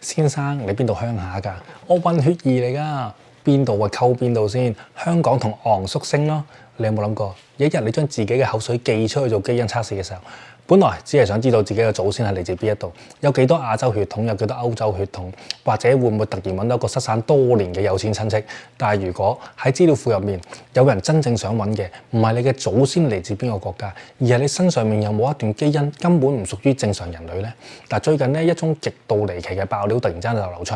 先生，你邊度鄉下㗎？我混血兒嚟㗎，邊度啊溝邊度先？香港同昂宿星咯。你有冇諗過，有一日你將自己嘅口水寄出去做基因測試嘅時候，本來只係想知道自己嘅祖先係嚟自邊一度，有幾多亞洲血統，有幾多歐洲血統，或者會唔會突然揾到一個失散多年嘅有錢親戚？但係如果喺資料庫入面有人真正想揾嘅，唔係你嘅祖先嚟自邊個國家，而係你身上面有冇一段基因根本唔屬於正常人類呢？嗱，最近呢一宗極度離奇嘅爆料突然間就流出，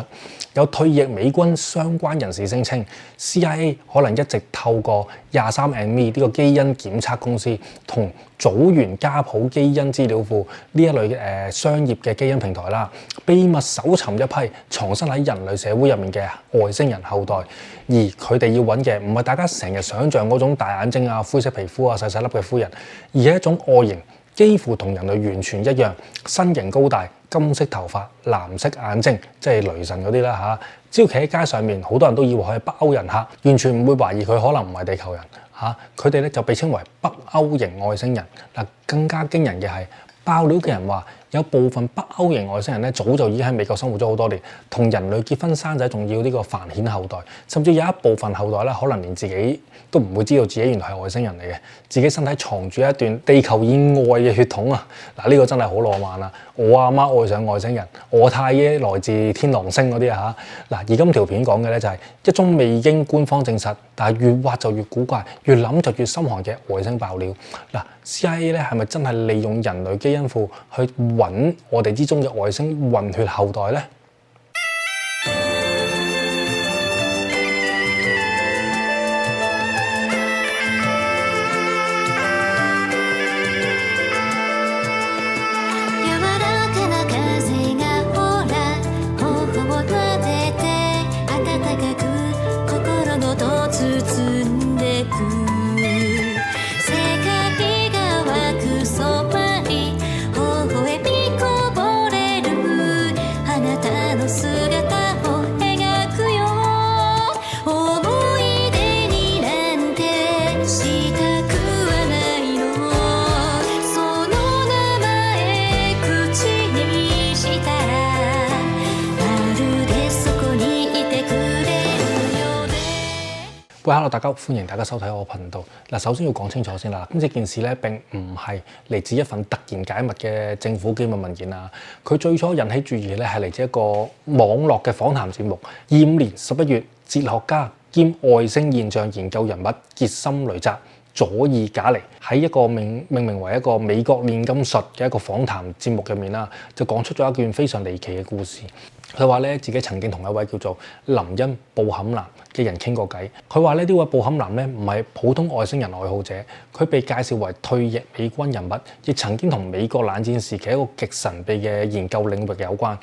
有退役美軍相關人士聲稱 CIA 可能一直透過23andMe 呢個基因檢測公司同組員家譜基因資料庫呢一類商業嘅基因平台啦，秘密搜尋一批藏身喺人類社會入面嘅外星人後代，而佢哋要揾嘅唔係大家成日想像嗰種大眼睛啊、灰色皮膚啊、細細粒嘅夫人，而係一種外形幾乎同人類完全一樣，身形高大、金色頭髮、藍色眼睛，即係雷神嗰啲啦嚇。只要企喺街上面，好多人都以為佢係北歐人客，完全唔會懷疑佢可能唔係地球人嚇。佢哋咧就被稱為北歐型外星人。嗱，更加驚人嘅係爆料嘅人話，有部分北歐型外星人咧早就已經喺美國生活咗好多年，同人類結婚生仔，仲要呢個繁衍後代，甚至有一部分後代咧可能連自己都唔會知道自己原來係外星人嚟嘅，自己身體藏住一段地球以外嘅血統啊！嗱，呢個真係好浪漫啊！我阿媽愛上外星人，我太爺來自天狼星嗰啲啊嚇！嗱，而今條片講嘅咧就係一宗未經官方證實，但係越挖就越古怪，越諗就越心寒嘅外星爆料。嗱，CIA 咧係咪真係利用人類基因庫去揾我哋之中嘅外星混血後代呢？喂，hello，大家好，歡迎大家收睇我頻道。嗱，首先要講清楚先啦，咁呢件事咧並唔係嚟自一份突然解密嘅政府機密文件啊。佢最初引起注意咧係嚟自一個網絡嘅訪談節目。2025年11月，哲學家兼外星現象研究人物傑森雷澤佐爾賈尼喺一個命名為一個美國煉金術嘅一個訪談節目入面啦，就講出咗一段非常離奇嘅故事。佢話咧自己曾經同一位叫做林恩布坎南嘅人傾過偈。佢話呢位布坎南咧唔係普通外星人愛好者，佢被介紹為退役美軍人物，亦曾經同美國冷戰時期一個極神秘嘅研究領域有關，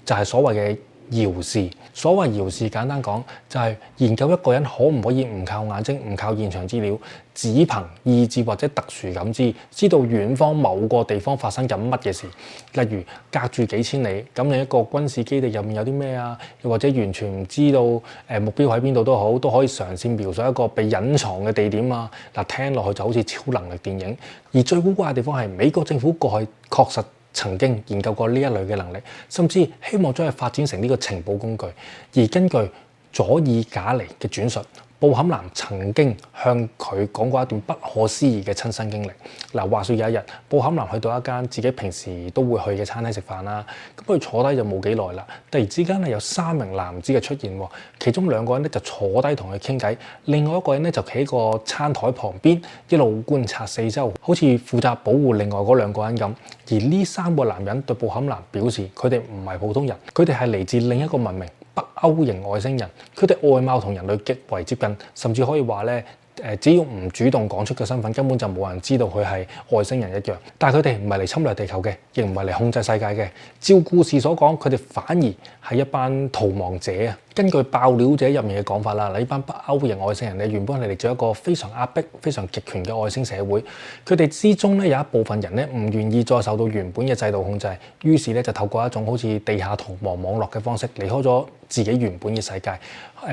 就係所謂嘅遙視。所謂遙視簡單講就係研究一個人可唔可以唔靠眼睛、唔靠現場資料，只憑意志或者特殊感知，知道遠方某個地方發生緊乜嘅事。例如隔住幾千里，咁你一個軍事基地入面有啲咩啊？又或者完全唔知道目標喺邊度都好，都可以嘗試描述一個被隱藏嘅地點啊！嗱，聽落去就好似超能力電影。而最古怪嘅地方係美國政府過去確實曾經研究過呢一類嘅能力，甚至希望將佢發展成呢個情報工具。而根據佐爾賈尼嘅轉述，布坎南曾經向佢講過一段不可思議嘅親身經歷。嗱，話說有一日，布坎南去到一間自己平時都會去嘅餐廳食飯啦。咁佢坐低就冇幾耐啦，突然之間咧有3名男子嘅出現喎，其中2個人咧就坐低同佢傾偈，另外一個人咧就企喺個餐台旁邊一路觀察四周，好似負責保護另外嗰2個人咁。而呢3個男人對布坎南表示，佢哋唔係普通人，佢哋係嚟自另一個文明。北歐型外星人，佢哋外貌同人類極為接近，甚至可以話咧，只要唔主動講出嘅身份，根本就冇人知道佢係外星人一樣。但係佢哋唔係嚟侵略地球嘅，亦唔係嚟控制世界嘅。照故事所講，佢哋反而係一班逃亡者啊！根據爆料者入面嘅講法啦，呢班北歐型外星人咧原本係嚟自一個非常壓迫、非常極權嘅外星社會。佢哋之中咧有一部分人咧唔願意再受到原本嘅制度控制，於是咧就透過一種好似地下逃亡網絡嘅方式離開咗自己原本嘅世界，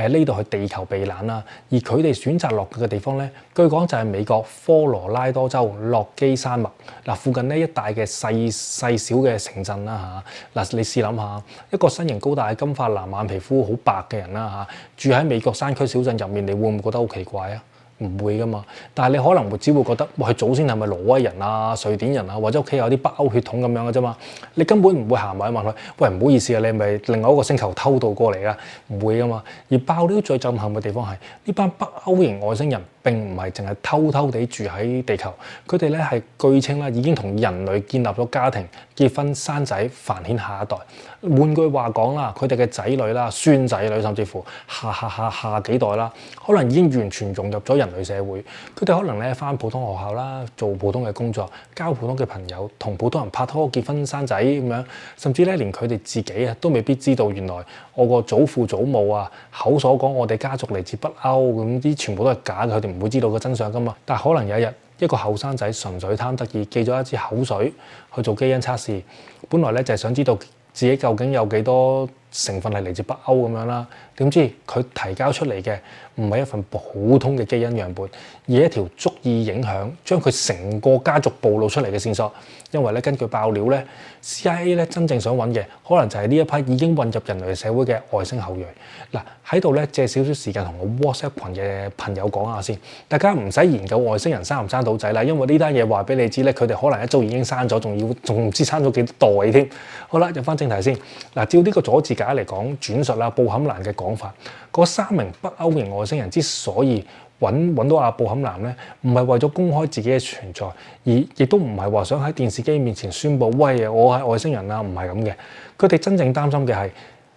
呢度去地球避難啦。而佢哋選擇落嘅地方咧，據講就係美國科羅拉多州洛基山脈嗱附近呢一帶嘅細小嘅城鎮啦嚇。嗱，你試諗下，一個身形高大、金髮藍眼皮膚好白嘅人啦嚇，住喺美國山區小鎮入面，你會唔會覺得好奇怪啊？唔會噶嘛，但係你可能只會覺得，佢祖先係咪挪威人啊、瑞典人啊，或者屋企有啲北歐血統咁樣嘅啫嘛。你根本唔會行埋去問佢，喂，唔好意思啊，你係咪另外一個星球偷渡過嚟啊？唔會噶嘛。而爆料最震撼嘅地方係呢班北歐型外星人並唔係淨係偷偷地住喺地球，佢哋咧係據稱啦已經同人類建立咗家庭、結婚、生仔、繁衍下一代。換句話講啦，佢哋嘅仔女啦、孫仔女，甚至乎下幾代啦，可能已經完全融入咗人類社會。佢哋可能咧返普通學校啦，做普通嘅工作，交普通嘅朋友，同普通人拍拖、結婚、生仔咁樣，甚至咧連佢哋自己啊都未必知道，原來我個祖父祖母啊口所講我哋家族嚟自北歐咁啲，全部都係假嘅，佢哋唔會知道個真相噶嘛。但係可能有一日，一個後生仔純粹貪得意，寄咗一支口水去做基因測試，本來咧就係想知道自己究竟有幾多成分係嚟自北歐咁樣啦，點知佢提交出嚟嘅唔係一份普通嘅基因樣本，而係一條足以影響將佢成個家族暴露出嚟嘅線索。因為咧根據爆料咧 ，CIA 咧真正想揾嘅可能就係呢一批已經混入人類社會嘅外星後裔。嗱，喺度咧借少少時間同我 WhatsApp 群嘅朋友講下先，大家唔使研究外星人生唔生到仔啦，因為呢單嘢話俾你知咧，佢哋可能一早已經生咗，仲唔知生咗幾多代添。好啦，入翻正題先。嗱，照呢個佐治解嚟講轉述啦，布坎南嘅講法，嗰3名北歐型外星人之所以揾到阿布坎南咧，唔係為咗公開自己嘅存在，而亦都唔係話想喺電視機面前宣佈喂，我係外星人啊，唔係咁嘅。佢哋真正擔心嘅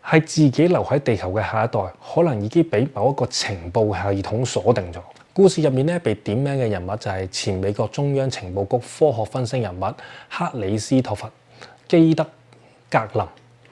係自己留喺地球嘅下一代，可能已經俾某一個情報系統鎖定咗。故事入面咧被點名嘅人物就係前美國中央情報局科學分析人物克里斯托弗基德格林。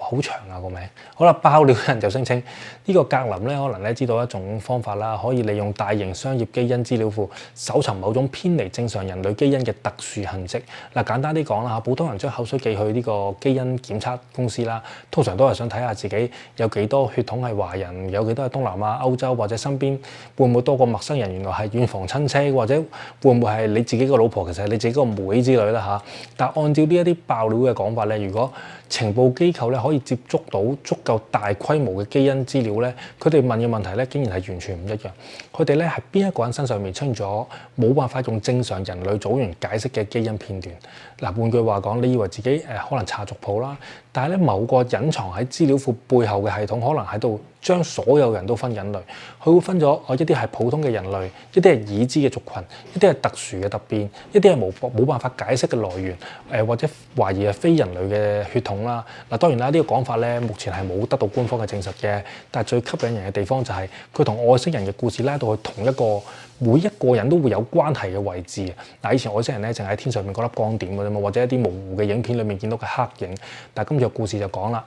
好長啊個名，好啦，爆料人就聲稱呢個格林咧，可能咧知道一種方法啦，可以利用大型商業基因資料庫搜尋某種偏離正常人類基因嘅特殊痕跡。嗱，簡單啲講啦嚇，普通人將口水寄去呢個基因檢測公司啦，通常都係想睇下自己有幾多血統係華人，有幾多係東南亞、歐洲，或者身邊會唔會多個陌生人，原來係遠房親戚，或者會唔會係你自己個老婆，其實係你自己個妹之類啦嚇。但係按照呢一啲爆料嘅講法咧，如果情報機構咧可以接觸到足夠大規模嘅基因資料咧，佢哋問嘅問題咧竟然係完全唔一樣。佢哋咧係邊一個人身上面出現咗冇辦法用正常人類組員解釋嘅基因片段？嗱，換句話講，你以為自己可能查族譜啦，但係咧某個隱藏喺資料庫背後嘅系統，可能喺度將所有人都分人類。佢會分咗一啲係普通嘅人類，一啲係已知嘅族群，一啲係特殊嘅突變，一啲係冇辦法解釋嘅來源，或者懷疑係非人類嘅血統啦。嗱，當然啦，呢個講法咧目前係冇得到官方嘅證實嘅，但係最吸引人嘅地方就係佢同外星人嘅故事拉到去同一個每一個人都會有關係嘅位置。嗱，以前外星人咧淨係喺天上面嗰粒光點嘅啫嘛，或者一啲模糊嘅影片裡面見到嘅黑影。但係今次個故事就講啦，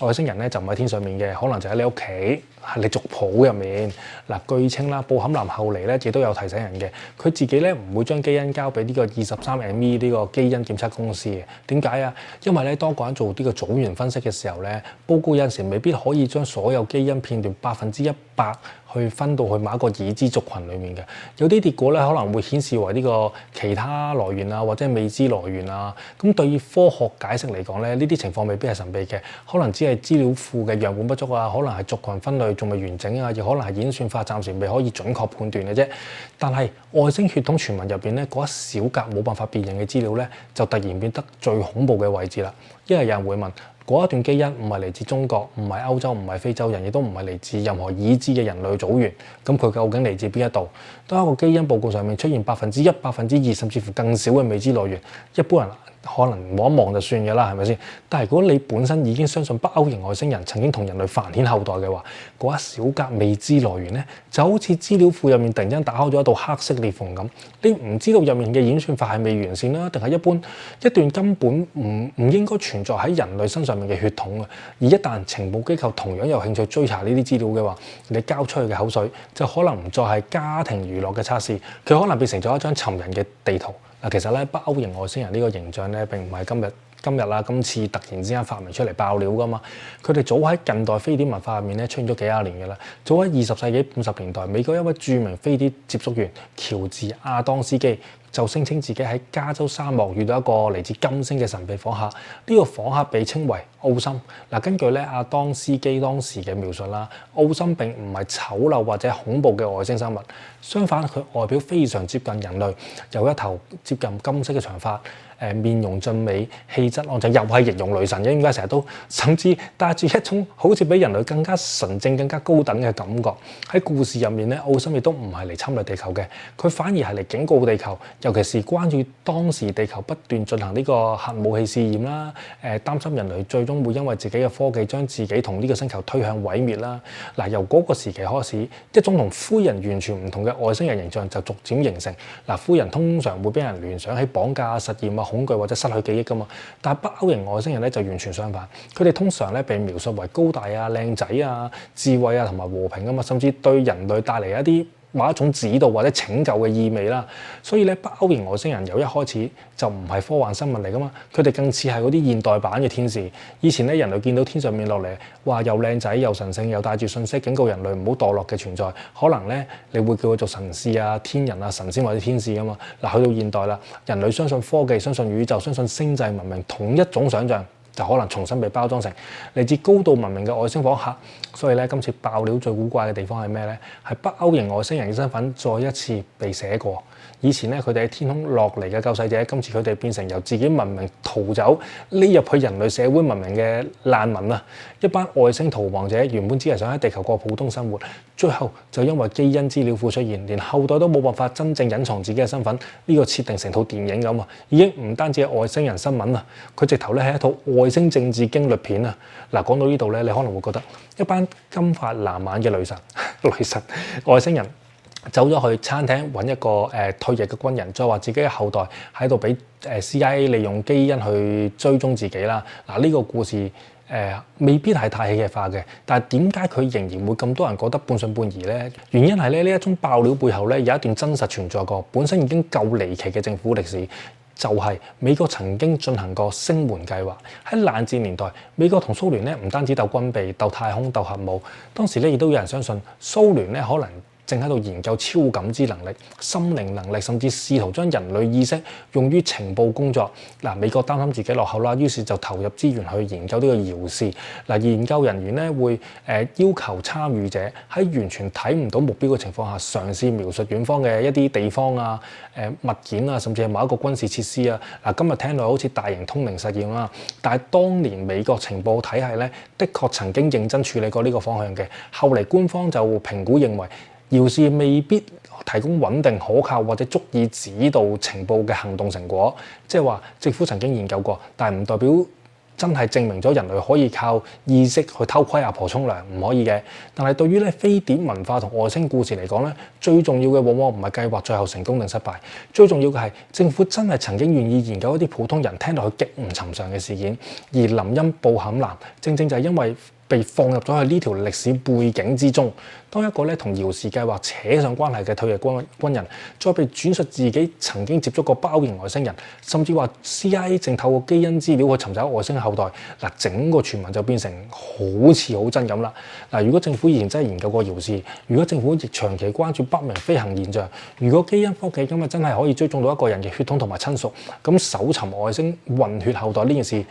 外星人咧就唔喺天上面嘅，可能就喺你屋企，係你族譜入面。嗱，據稱啦，布坎南後嚟咧亦都有提醒人嘅，佢自己咧唔會將基因交俾呢個23ME呢個基因檢測公司嘅。點解啊？因為咧當個人做呢個組員分析嘅時候咧，報告有陣時未必可以將所有基因片段100%去分到去某一個已知族群裡面嘅。有啲結果咧可能會顯示為呢個其他來源啊，或者未知來源啊。咁對於科學解釋嚟講咧，呢啲情況未必係神秘嘅，可能只係資料庫嘅樣本不足啊，可能係族群分類仲未完整啊，亦可能係演算法暫時未可以準確判斷嘅啫。但係外星血統傳聞入邊咧，嗰一小格冇辦法辨認嘅資料咧，就突然變得最恐怖嘅位置啦。因為有人會問，嗰一段基因唔係嚟自中國，唔係歐洲，唔係非洲人，亦都唔係嚟自任何已知嘅人類組員。咁佢究竟嚟自邊一度？當一個基因報告上面出現1%、2%甚至乎更少嘅未知來源，一般人可能望一望就算嘅啦，係咪先？但係如果你本身已經相信北歐型外星人曾經同人類繁衍後代嘅話，嗰一小格未知來源咧，就好似資料庫入面突然間打開咗一道黑色裂縫咁，你唔知道入面嘅演算法係未完善啦，定係一段根本唔應該存在喺人類身上面嘅血統啊！而一旦情報機構同樣有興趣追查呢啲資料嘅話，你交出去嘅口水就可能唔再係家庭娛樂嘅測試，佢可能變成咗一張尋人嘅地圖。嗱，其實咧北歐型外星人呢個形象咧並唔係今次突然之間發明出嚟爆料噶嘛，佢哋早喺近代飛碟文化入面咧出現咗幾廿年嘅啦。早喺20世紀50年代，美國一位著名飛碟接觸員喬治亞當斯基就聲稱自己喺加州沙漠遇到一個嚟自金星嘅神秘訪客，呢個訪客被稱為奧森。嗱，根據咧亞當斯基當時嘅描述啦，奧森並唔係醜陋或者恐怖嘅外星生物，相反佢外表非常接近人類，有一頭接近金色嘅長髮。面容俊美，氣質安靜，又係形容雷神嘅，點解成日都甚至帶住一種好似比人類更加純正、更加高等嘅感覺。喺故事入面咧，奧森亦都唔係嚟侵略地球嘅，佢反而係嚟警告地球，尤其是關注當時地球不斷進行呢個核武器試驗啦，擔心人類最終會因為自己嘅科技將自己同呢個星球推向毀滅啦。嗱，由嗰個時期開始，一種同灰人完全唔同嘅外星人形象就逐漸形成。嗱，灰人通常會俾人聯想起綁架、實驗啊、恐懼或者失去記憶噶嘛，但係北歐型外星人咧就完全相反，佢哋通常咧被描述為高大啊、靚仔啊、智慧啊同埋和平啊嘛，甚至對人類帶嚟一啲某一種指導或者拯救嘅意味啦。所以咧北歐型外星人由一開始就唔係科幻生物嚟噶嘛，佢哋更似係嗰啲現代版嘅天使。以前咧人類見到天上面落嚟，話又靚仔又神聖又帶住信息警告人類唔好墮落嘅存在，可能咧你會叫佢做神使啊、天人啊、神仙或者天使噶嘛。嗱，去到現代啦，人類相信科技、相信宇宙、相信星際文明，同一種想像就可能重新被包裝成嚟自高度文明嘅外星訪客。所以咧，今次爆料最古怪嘅地方係咩咧？係北歐型外星人嘅身份再一次被寫過。以前咧，佢哋喺天空落嚟嘅救世者，今次佢哋變成由自己文明逃走，匿入去人類社會文明嘅難民啊！一班外星逃亡者原本只係想喺地球過普通生活，最後就因為基因資料庫出現，連後代都冇辦法真正隱藏自己嘅身份，呢個設定成套電影咁啊！已經唔單止係外星人新聞啊，佢直頭咧係一套外星政治驚慄片啊！嗱，講到呢度咧，你可能會覺得一班金髮藍眼嘅雷神外星人走咗去餐廳揾一個退役嘅軍人，再話自己嘅後代喺度俾CIA 利用基因去追蹤自己啦。嗱，呢個故事未必係太戲劇化嘅，但係點解佢仍然會咁多人覺得半信半疑呢？原因係咧呢一宗爆料背後咧有一段真實存在過，本身已經夠離奇嘅政府歷史。就係美國曾經進行過星門計劃。喺冷戰年代，美國同蘇聯咧唔單止鬥軍備、鬥太空、鬥核武，當時咧亦都有人相信蘇聯咧可能正喺度研究超感知能力、心靈能力，甚至試圖將人類意識用於情報工作。嗱，美國擔心自己落後啦，於是就投入資源去研究呢個遙視。嗱，研究人員咧會要求參與者喺完全睇唔到目標嘅情況下，嘗試描述遠方嘅一啲地方啊、物件啊，甚至係某一個軍事設施啊。嗱，今日聽落好似大型通靈實驗啦，但係當年美國情報體系咧，的確曾經認真處理過呢個方向嘅。後嚟官方就評估認為，遙視未必提供穩定可靠或者足以指導情報嘅行動成果，即係話政府曾經研究過，但係唔代表真係證明咗人類可以靠意識去偷窺阿婆沖涼，唔可以嘅。但係對於咧飛碟文化同外星故事嚟講咧，最重要嘅往往唔係計劃最後成功定失敗，最重要嘅係政府真係曾經願意研究一啲普通人聽落去極唔尋常嘅事件。而林恩布坎南正正就係因為被放入咗去呢條歷史背景之中。當一個咧同遙視計劃扯上關係嘅退役軍人，再被轉述自己曾經接觸過北歐型外星人，甚至話 CIA 正透過基因資料去尋找外星後代，嗱，整個傳聞就變成好似好真咁啦。嗱，如果政府以前真係研究過遙視，如果政府亦長期關注不明飛行現象，如果基因科技今日真係可以追蹤到一個人嘅血統同埋親屬，咁搜尋外星混血後代呢件事，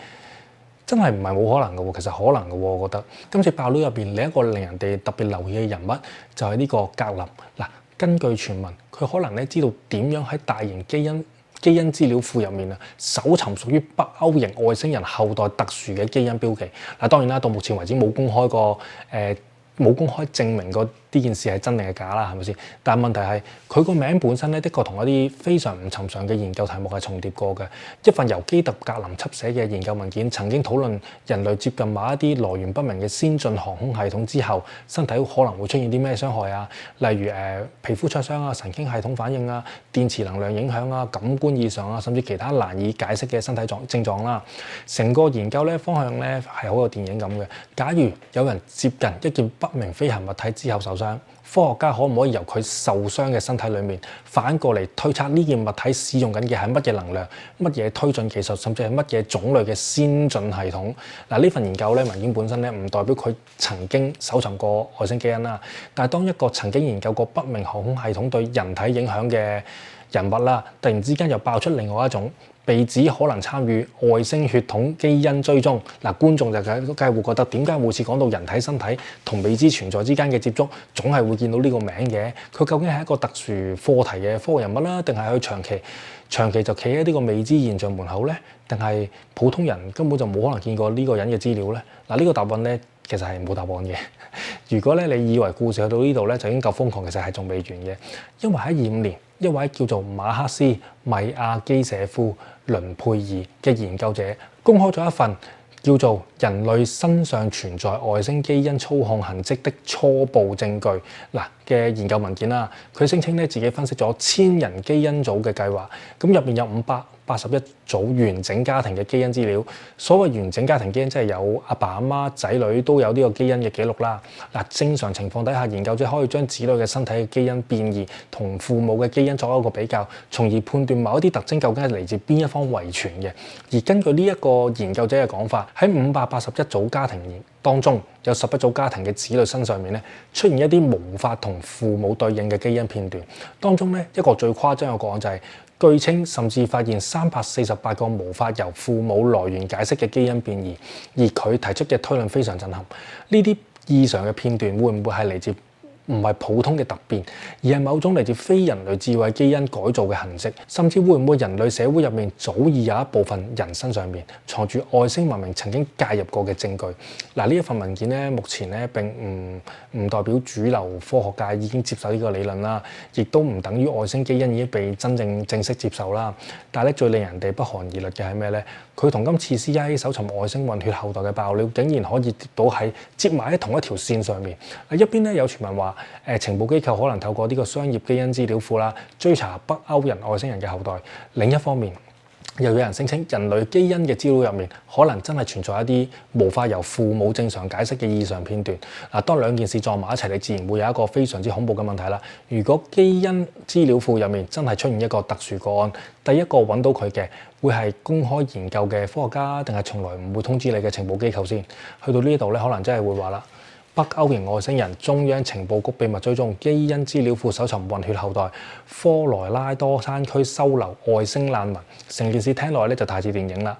真係唔係冇可能嘅喎，其實可能嘅喎，我覺得。今次爆料入邊另一個令人哋特別留意嘅人物就係呢個格林。嗱，根據傳聞，佢可能咧知道點樣喺大型基因資料庫入面啊，搜尋屬於北歐型外星人後代特殊嘅基因標記。嗱，當然啦，到目前為止冇公開證明過啲呢件事係真定係假啦，係咪先？但係問題係佢個名本身咧，的確同一啲非常唔尋常嘅研究題目係重疊過嘅。一份由基特格林輯寫嘅研究文件，曾經討論人類接近某一啲來源不明嘅先進航空系統之後，身體可能會出現啲咩傷害啊？例如皮膚灼傷啊、神經系統反應啊、電磁能量影響啊、感官異常啊，甚至其他難以解釋嘅身體症狀啦。成個研究咧方向咧係好有電影咁嘅。假如有人接近一件不明飛行物體之後受傷，科學家可唔可以由佢受傷嘅身體裡面反過嚟推測呢件物體使用緊嘅係乜嘢能量、乜嘢推進技術，甚至係乜嘢種類嘅先進系統？嗱，呢份研究咧文件本身咧唔代表佢曾經搜尋過外星基因啦，但係當一個曾經研究過不明航空系統對人體影響嘅人物啦，突然之間又爆出另外一種被指可能參與外星血統基因追蹤，觀眾就梗係會覺得點解每次講到人體身體同未知存在之間嘅接觸，總係會見到呢個名嘅？佢究竟係一個特殊課題嘅科學人物啦，定係佢長期就企喺呢個未知現象門口咧？定係普通人根本就冇可能見過呢個人嘅資料咧？呢個答案咧其實係冇答案嘅。如果咧你以為故事去到呢度咧就已經夠瘋狂，其實係仲未完嘅，因為喺25年一位叫做馬克斯米亞基舍夫倫佩爾嘅研究者公開咗一份叫做《人類身上存在外星基因操控痕跡的初步證據》嘅研究文件啦。佢聲稱咧自己分析咗1000人基因組嘅計劃，咁入面有581組完整家庭嘅基因資料。所謂完整家庭基因，即係有阿爸阿媽、仔女都有呢個基因嘅記錄啦。正常情況底下，研究者可以將子女嘅身體嘅基因變異同父母嘅基因作一個比較，從而判斷某一啲特徵究竟係嚟自邊一方遺傳嘅。而根據呢一個研究者嘅講法，喺581組家庭當中，有11組家庭嘅子女身上面咧出現一啲無法同父母對應嘅基因片段。當中咧一個最誇張嘅個案就係據稱甚至發現348個無法由父母來源解釋嘅基因變異。而佢提出嘅推論非常震撼，呢啲異常嘅片段會唔會係嚟自唔係普通嘅突變，而係某種嚟自非人類智慧基因改造嘅痕跡，甚至會唔會人類社會入面早已有一部分人身上面藏住外星文明曾經介入過嘅證據？呢一份文件咧，目前咧並唔代表主流科學界已經接受呢個理論啦，亦都唔等於外星基因已經被正式接受啦。但係咧最令人哋不寒而栗嘅係咩咧？佢同今次 CIA 搜尋外星混血後代嘅爆料，竟然可以接埋喺同一條線上面。一邊咧有傳聞話，情報機構可能透過呢個商業基因資料庫啦，追查北歐人外星人嘅後代。另一方面，又有人聲稱人類基因嘅資料入面，可能真係存在一啲無法由父母正常解釋嘅異常片段。當兩件事撞埋一齊，你自然會有一個非常之恐怖嘅問題啦。如果基因資料庫入面真係出現一個特殊個案，第一個揾到佢嘅會係公開研究嘅科學家，定係從來唔會通知你嘅情報機構先？去到呢度咧，可能真係會話啦。北歐型外星人、中央情報局秘密追蹤、基因資料庫搜尋混血後代、科羅拉多山區收留外星難民，成件事聽落咧就太似電影啦。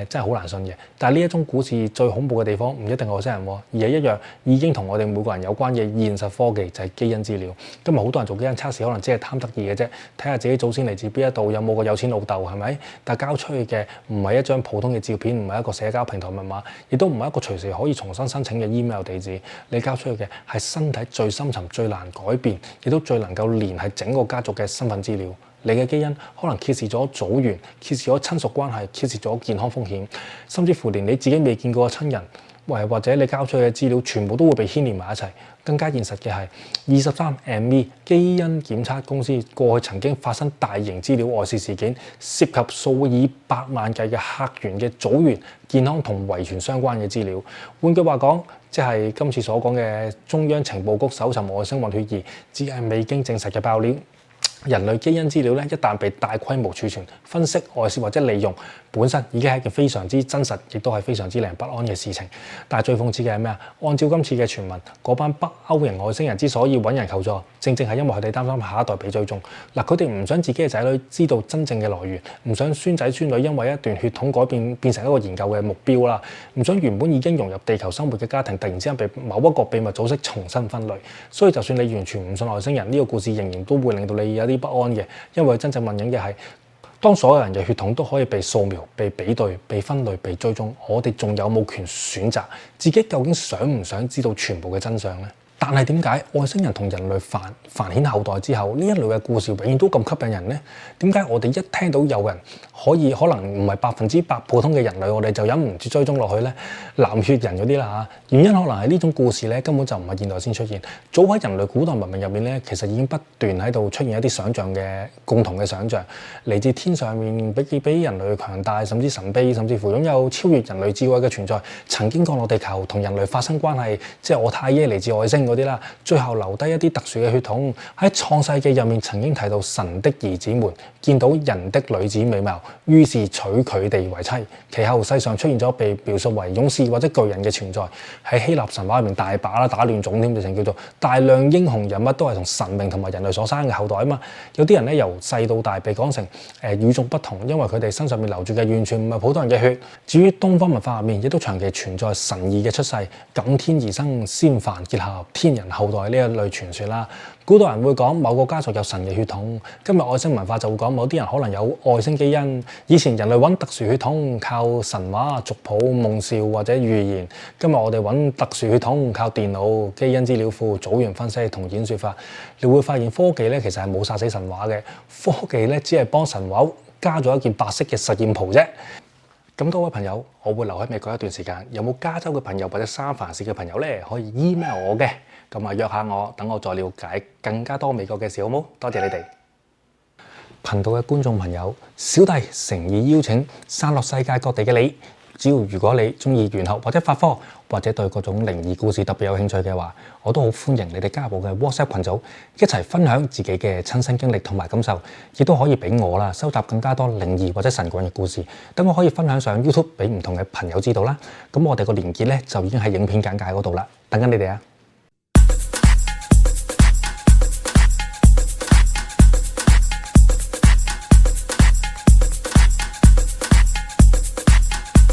真係好難信嘅。但係呢一宗故事最恐怖嘅地方唔一定係外星人喎，而係一樣已經同我哋每個人有關嘅現實科技，就係基因資料。今日好多人做基因測試，可能只係貪得意嘅啫，睇下自己祖先嚟自邊一度，有冇個有錢老豆，係咪？但係交出去嘅唔係一張普通嘅照片，唔係一個社交平台密碼，亦都唔係一個隨時可以重新申請嘅 email 地址。你交出去嘅係身體最深層、最難改變，亦都最能夠連繫整個家族嘅身份資料。你嘅基因可能揭示咗組員，揭示咗親屬關係，揭示咗健康風險，甚至乎連你自己未見過嘅親人，或者你交出去嘅資料，全部都會被牽連埋一齊。更加現實嘅係23andMe 基因檢測公司過去曾經發生大型資料外泄事件，涉及數以百萬計嘅客源嘅組員健康同遺傳相關嘅資料。換句話講，即係今次所講嘅中央情報局搜尋外星混血兒，只係未經證實嘅爆料。人類基因資料咧，一旦被大規模儲存、分析、外泄或者利用，本身已經係一件非常之真實，亦都係非常之令人不安嘅事情。但係最諷刺嘅係咩啊？按照今次嘅傳聞，嗰班北歐型外星人之所以揾人求助，正正係因為佢哋擔心下一代被追蹤。佢哋唔想自己嘅仔女知道真正嘅來源，唔想孫仔孫女因為一段血統改變變成一個研究嘅目標啦，唔想原本已經融入地球生活嘅家庭突然之間被某一個秘密組織重新分類。所以就算你完全唔信外星人，呢個故事仍然都會令到你有啲不安嘅，因為真正問緊嘅係，當所有人嘅血統都可以被掃描、被比對、被分類、被追蹤，我哋仲有冇權選擇自己究竟想唔想知道全部嘅真相呢？但係點解外星人同人類繁衍後代之後，呢一類嘅故事永遠都咁吸引人呢？點解我哋一聽到有人可能唔係100%普通嘅人類，我哋就忍唔住追蹤落去呢？藍血人嗰啲啦嚇，原因可能係呢種故事咧根本就唔係現代先出現，早喺人類古代文明入面咧，其實已經不斷喺度出現一啲想像嘅共同嘅想像，嚟自天上面比人類強大，甚至神秘，甚至乎擁有超越人類智慧嘅存在，曾經降落地球同人類發生關係，即係我太爺嚟自外星嗰啲啦，最後留低一啲特殊嘅血統。喺創世記入面曾經提到神的兒子們見到人的女子美貌，於是娶佢哋為妻。其後世上出現咗被描述為勇士或者巨人嘅存在，喺希臘神話入面大把啦，打亂總添，就成叫做大量英雄人物都係同神明同埋人類所生嘅後代啊嘛。有啲人咧由細到大被講成與眾不同，因為佢哋身上面流住嘅完全唔係普通人嘅血。至於東方文化入面，亦都長期存在神異嘅出世、感天而生、仙凡結合、天人後代呢一類傳說啦。古代人會講某個家族有神嘅血統，今日外星文化就會講某啲人可能有外星基因。以前人類揾特殊血統靠神話、族譜、夢兆或者預言，今日我哋揾特殊血統靠電腦、基因資料庫、組員分析同演算法。你會發現科技咧其實係冇殺死神話嘅，科技咧只係幫神話加咗一件白色嘅實驗袍啫。咁多位朋友，我會留喺美國一段時間，有冇加州嘅朋友或者三藩市嘅朋友咧，可以 email 我嘅，咁啊約下我，等我再了解更加多美國嘅事，好冇？多謝你哋。頻道嘅觀眾朋友，小弟誠意邀請散落世界各地嘅你，如果你中意玄學或者法科，或者對各種靈異故事特別有興趣嘅話，我都好歡迎你哋加入我嘅 WhatsApp 群組，一齊分享自己嘅親身經歷同埋感受，亦都可以俾我啦收集更加多靈異或者神棍嘅故事，等我可以分享上 YouTube 俾唔同嘅朋友知道啦。咁我哋個連結咧就已經喺影片簡介嗰度啦，等緊你哋啊！